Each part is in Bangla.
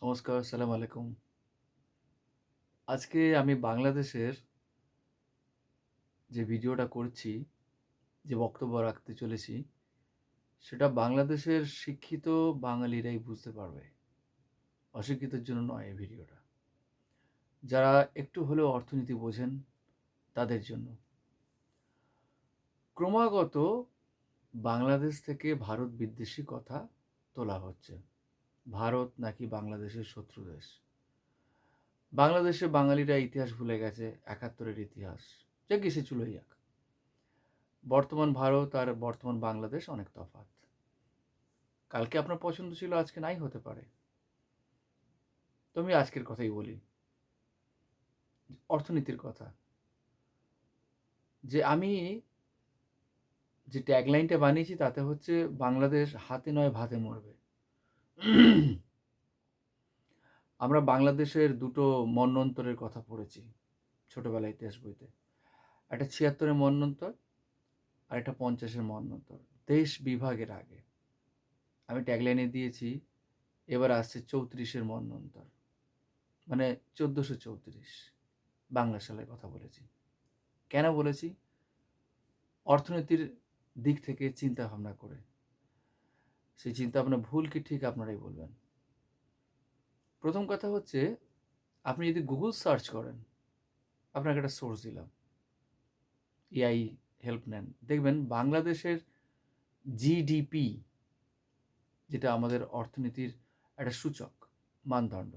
নমস্কার, আসসালামু আলাইকুম। আজকে আমি বাংলাদেশের যে ভিডিওটা করছি, যে বক্তব্য রাখতে চলেছি, সেটা বাংলাদেশের শিক্ষিত বাঙালিরাই বুঝতে পারবে। অশিক্ষিতর জন্য নয় এই ভিডিওটা। যারা একটু হলেও অর্থনীতি বোঝেন, তাদের জন্য। ক্রমাগত বাংলাদেশ থেকে ভারত বিদ্বেষী কথা তোলা হচ্ছে। ভারত নাকি বাংলাদেশের শত্রু দেশ। বাংলাদেশে বাঙালিরা ইতিহাস ভুলে গেছে, ৭১-এর ইতিহাস। যাক সে চুলোই যাক। বর্তমান ভারত আর বর্তমান বাংলাদেশ অনেক তফাৎ। কালকে আপনার পছন্দ ছিল, আজকে নাই হতে পারে। তো আমি আজকের কথাই বলি, অর্থনীতির কথা। যে আমি যে ট্যাগলাইনটা বানিয়েছি তাতে হচ্ছে বাংলাদেশ হাতে নয় ভাতে মরবে। আমরা বাংলাদেশের দুটো মন্বন্তরের কথা পড়েছি ছোটবেলায় ইতিহাস বইতে। একটা ৭৬-এর মন্বন্তর আর একটা ৫০-এর মন্বন্তর, দেশ বিভাগের আগে। আমি ট্যাগলাইনে দিয়েছি এবার আসছে ৩৪-এর মন্বন্তর, মানে ১৪৩৪ বাংলা সালের কথা বলেছি। কেন বলেছি? অর্থনীতির দিক থেকে চিন্তা ভাবনা করে। সেই চিন্তা ভাবনা ভুল কি ঠিক আপনারাই বলবেন। প্রথম কথা হচ্ছে, আপনি যদি গুগল সার্চ করেন, আপনাকে একটা সোর্স দিলাম, এআই হেল্প নেন, দেখবেন বাংলাদেশের জিডিপি, যেটা আমাদের অর্থনীতির একটা সূচক, মানদণ্ড,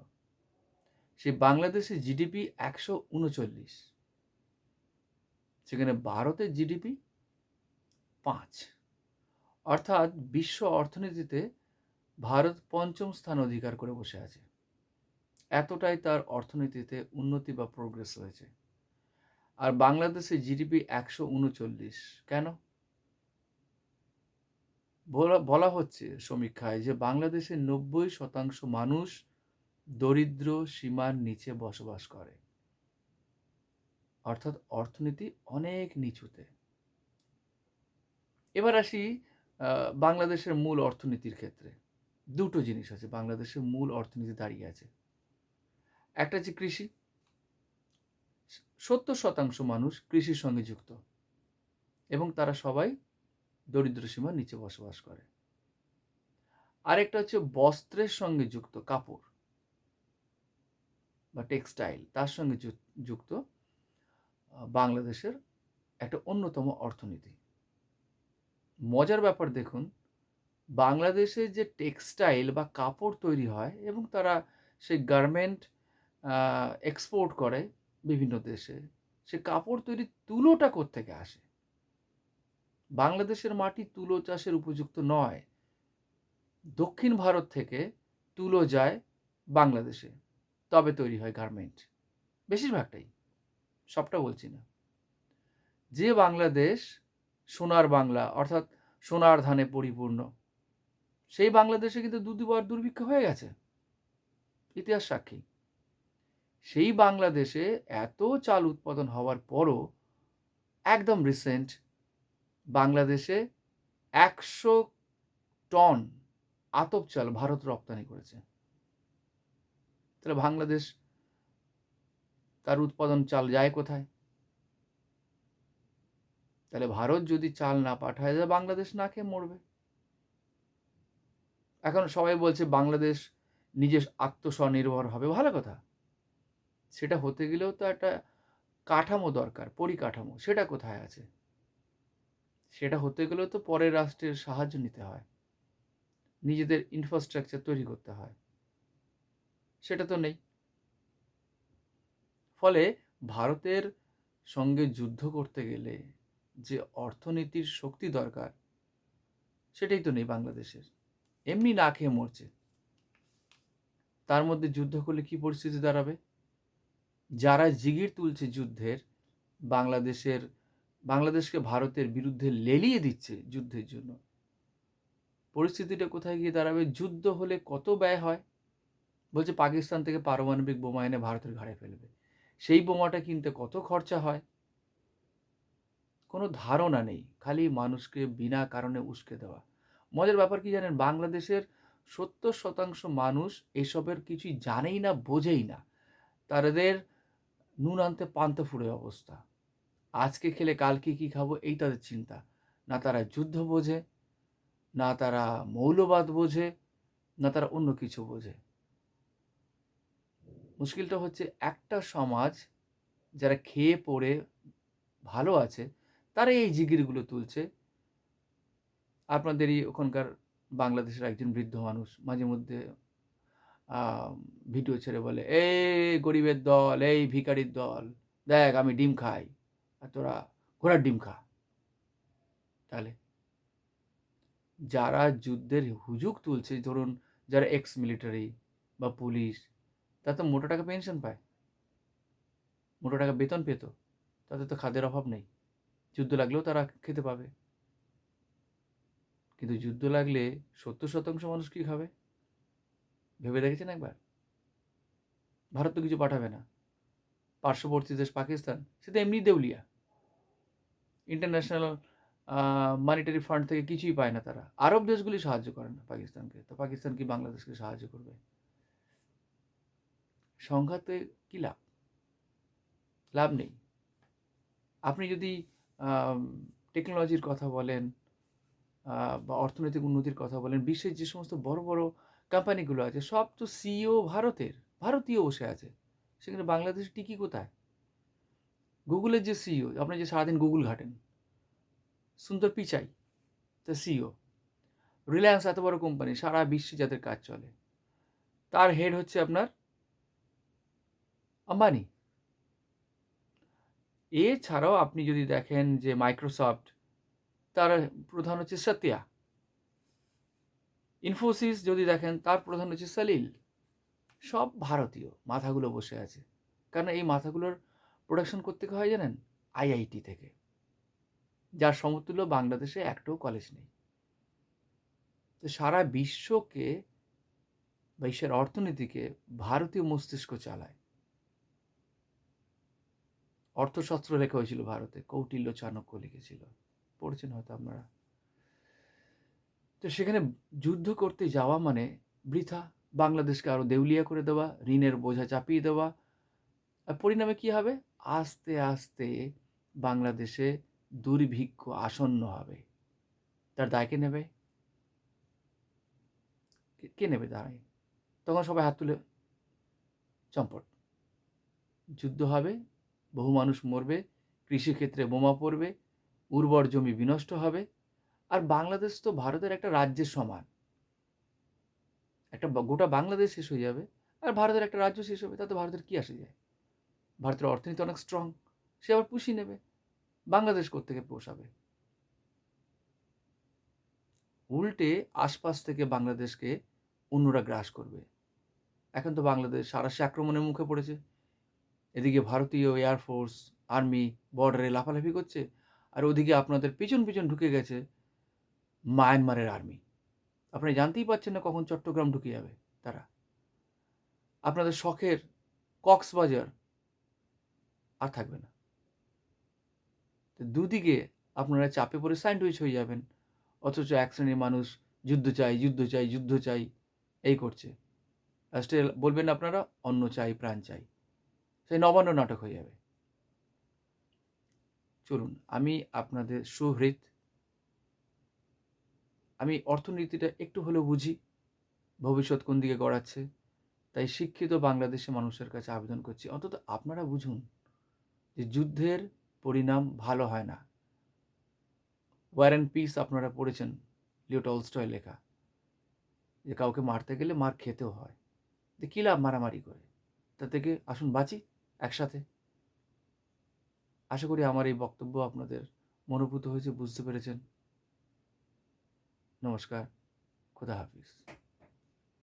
সেই বাংলাদেশের জিডিপি ১৩৯, সেখানে ভারতের জিডিপি ৫। অর্থাৎ বিশ্ব অর্থনীতিতে ভারত পঞ্চম স্থান অধিকার করে বসে আছে। এতটাই তার অর্থনীতিতে উন্নতি বা প্রোগ্রেস হয়েছে। আর বাংলাদেশের জিডিপি ১৩৯। কেন? বলা হচ্ছে সমীক্ষায় যে বাংলাদেশের ৯০% মানুষ দরিদ্র সীমার নিচে বসবাস করে। অর্থাৎ অর্থনীতি অনেক নিচুতে। এবার আসি বাংলাদেশের মূল অর্থনীতির ক্ষেত্রে। দুটো জিনিস আছে বাংলাদেশের মূল অর্থনীতি দাঁড়িয়ে আছে। একটা হচ্ছে কৃষি। ৭০% মানুষ কৃষির সঙ্গে যুক্ত এবং তারা সবাই দরিদ্র সীমার নিচে বসবাস করে। আরেকটা হচ্ছে বস্ত্রের সঙ্গে যুক্ত, কাপড় বা টেক্সটাইল, তার সঙ্গে যুক্ত বাংলাদেশের একটা অন্যতম অর্থনীতি। মজার ব্যাপার দেখুন, বাংলাদেশে যে টেক্সটাইল বা কাপড় তৈরি হয় এবং তারা সেই গার্মেন্ট এক্সপোর্ট করে বিভিন্ন দেশে, সে কাপড় তৈরির তুলোটা কোত্থেকে আসে? বাংলাদেশের মাটি তুলো চাষের উপযুক্ত নয়। দক্ষিণ ভারত থেকে তুলো যায় বাংলাদেশে, তবে তৈরি হয় গার্মেন্ট। বেশিরভাগটাই, সবটা বলছি না। যে বাংলাদেশ সোনার বাংলা, অর্থাৎ সোনার ধানে পরিপূর্ণ, সেই বাংলাদেশে কিন্তু দুবার দুর্ভিক্ষ হয়ে গেছে, ইতিহাস সাক্ষী। সেই বাংলাদেশে এত চাল উৎপাদন হওয়ার পরও একদম রিসেন্ট বাংলাদেশে ১০০ টন আতপ চাল ভারত রপ্তানি করেছে। তাহলে বাংলাদেশ তার উৎপাদন চাল যায় কোথায়? তাহলে ভারত যদি চাল না পাঠায়, যায় বাংলাদেশ না খেয়ে মরবে। এখন সবাই বলছে বাংলাদেশ নিজে আত্মস্বনির্ভর হবে, ভালো কথা। সেটা হতে গেলেও তো একটা কাঠামো দরকার, পরিকাঠামো। সেটা কোথায় আছে? সেটা হতে গেলেও তো পরের রাষ্ট্রের সাহায্য নিতে হয়, নিজেদের ইনফ্রাস্ট্রাকচার তৈরি করতে হয়। সেটা তো নেই। ফলে ভারতের সঙ্গে যুদ্ধ করতে গেলে যে অর্থনীতির শক্তি দরকার, সেটাই তো নেই বাংলাদেশের। এমনি না খেয়ে মরছে। তার মধ্যে যুদ্ধ করলে কি পরিস্থিতি দাঁড়াবে? যারা জিগির তুলছে যুদ্ধের, বাংলাদেশকে ভারতের বিরুদ্ধে লেলিয়ে দিচ্ছে যুদ্ধের জন্য, পরিস্থিতিটা কোথায় গিয়ে দাঁড়াবে? যুদ্ধ হলে কত ব্যয় হয়? বলছে পাকিস্তান থেকে পারমাণবিক বোমা এনে ভারতের ঘাড়ে ফেলবে। সেই বোমাটা কিনতে কত খরচা হয়? কোনো ধারণা নেই, খালি মানুষকে বিনা কারণে উস্কে দেওয়া। মজার ব্যাপার কি জানেন? বাংলাদেশের 70% মানুষ এসবের কিছুই জানেই না, বোঝেই না। তাদের নুন আনতে পান্তা ফুরায় অবস্থা। আজকে খেলে কালকে কি খাবো এই তাদের চিন্তা। না তারা যুদ্ধ বোঝে, না তারা মৌলবাদ বোঝে, না তারা অন্য কিছু বোঝে। মুশকিলটা হচ্ছে একটা সমাজ যারা খেয়ে পড়ে ভালো আছে, তারা এই জিগিরগুলো তুলছে। আপনাদেরই ওখানকার বাংলাদেশের একজন বৃদ্ধ মানুষ মাঝে মধ্যে ভিডিও ছেড়ে বলে, এই গরিবের দল, এই ভিখারির দল, দেখ আমি ডিম খাই আর তোরা ঘোড়ার ডিম খা। তাহলে যারা যুদ্ধের হুজুগ তুলছে, ধরুন যারা এক্স মিলিটারি বা পুলিশ, তারা তো মোটা টাকা পেনশন পায়, মোটা টাকা বেতন পেত, তাদের তো খাদ্যের অভাব নেই, যুদ্ধ লাগলেও তারা খেতে পাবে। কিন্তু যুদ্ধ লাগলে 70% মানুষ কি খাবে ভেবে দেখেছেন একবার? ভারত তো কিছু পাঠাবে না, পার্শ্ববর্তী দেশ পাকিস্তান সে তো এমনি দেউলিয়া, ইন্টারন্যাশনাল মনিটারি ফান্ড থেকে কিছুই পায় না তারা। আরব দেশগুলি সাহায্য করে না পাকিস্তানকে, তো পাকিস্তান কি বাংলাদেশকে সাহায্য করবে? সংঘাতে কি লাভ? লাভ নেই। আপনি যদি টেকনোলজির কথা বলেন বা অর্থনৈতিক উন্নতির কথা বলেন, বিশ্বের যে সমস্ত বড় বড় কোম্পানিগুলো আছে সব তো সিইও ভারতীয় বসে আছে। সেখানে বাংলাদেশ টিকি কোথায়? গুগলের যে সিইও, আপনি যে সারাদিন গুগল ঘাটেন, সুন্দর পিচাই তা সিইও। রিলায়েন্স এত বড় কোম্পানি, সারা বিশ্বে যাদের কাজ চলে, তার হেড হচ্ছে আপনার আম্বানি। এছাড়াও আপনি যদি দেখেন যে মাইক্রোসফট, তার প্রধান হচ্ছে সত্যা। ইনফোসিস যদি দেখেন, তার প্রধান হচ্ছে সলিল। সব ভারতীয় মাথাগুলো বসে আছে। কারণ এই মাথাগুলোর প্রোডাকশন করতে হয় জানেন, আইআইটি থেকে, যার সমতুল্য বাংলাদেশে একটাও কলেজ নেই। তো সারা বিশ্বকে, বিশ্বের অর্থনীতিকে ভারতীয় মস্তিষ্ক চালায়। অর্থশাস্ত্র লেখা হয়েছিল ভারতে, কৌটিল্য চাণক্য লিখেছিল, পড়েছেন হয়তো আপনারা। তো সেখানে যুদ্ধ করতে যাওয়া মানে বৃথা, বাংলাদেশকে আরো দেউলিয়া করে দেওয়া, ঋণের বোঝা চাপিয়ে দেওয়া। আর পরিণামে কি হবে? আস্তে আস্তে বাংলাদেশে দুর্ভিক্ষ আসন্ন হবে। তার দায় কে নেবে? কে নেবে দায়? তখন সবাই হাত তুলে চম্পট। যুদ্ধ হবে, বহু মানুষ মরবে, কৃষিক্ষেত্রে বোমা পড়বে, উর্বর জমি বিনষ্ট হবে। আর বাংলাদেশ তো ভারতের একটা রাজ্যের সমান, একটা গোটা বাংলাদেশ শেষ হয়ে যাবে আর ভারতের একটা রাজ্য শেষ হবে, তাতে ভারতের কি আসে যায়? ভারতের অর্থনীতি অনেক স্ট্রং, সে আবার পুষিয়ে নেবে, বাংলাদেশ কোত্থেকে পোষাবে? উল্টে আশপাশ থেকে বাংলাদেশকে অন্যরা গ্রাস করবে। এখন তো বাংলাদেশ সাঁড়াশি আক্রমণের মুখে পড়েছে। এদিকে ভারতীয় এয়ারফোর্স, আর্মি বর্ডারে লাফালাফি করছে, আর ওদিকে আপনাদের পিছন পিছন ঢুকে গেছে মায়ানমারের আর্মি। আপনি জানতেই পারছেন না কখন চট্টগ্রাম ঢুকে যাবে তারা। আপনাদের শখের কক্সবাজার আর থাকবে না। তো দুদিকে আপনারা চাপে পড়ে স্যান্ডউইচ হয়ে যাবেন, অথচ এক শ্রেণীর মানুষ যুদ্ধ চাই, যুদ্ধ চাই, যুদ্ধ চাই এই করছে। লাস্টে বলবেন আপনারা অন্ন চাই, প্রাণ চাই, সেই নবান্ন নাটক হয়ে যাবে। চলুন, আমি আপনাদের সুহৃদ, আমি অর্থনীতিটা একটু হলেও বুঝি, ভবিষ্যৎ কোন দিকে গড়াচ্ছে, তাই শিক্ষিত বাংলাদেশে মানুষের কাছে আবেদন করছি, অন্তত আপনারা বুঝুন যে যুদ্ধের পরিণাম ভালো হয় না। ওয়ার অ্যান্ড পিস আপনারা পড়েছেন, লিও টলস্টয় লেখা, যে কাউকে মারতে গেলে মার খেতেও হয়। যে কী লাভ মারামারি করে, তা থেকে আসুন বাঁচি একসাথে। আশা করি আমার এই বক্তব্য আপনাদের মনোভূত হয়েছে, বুঝতে পেরেছেন। নমস্কার, খোদা হাফিজ।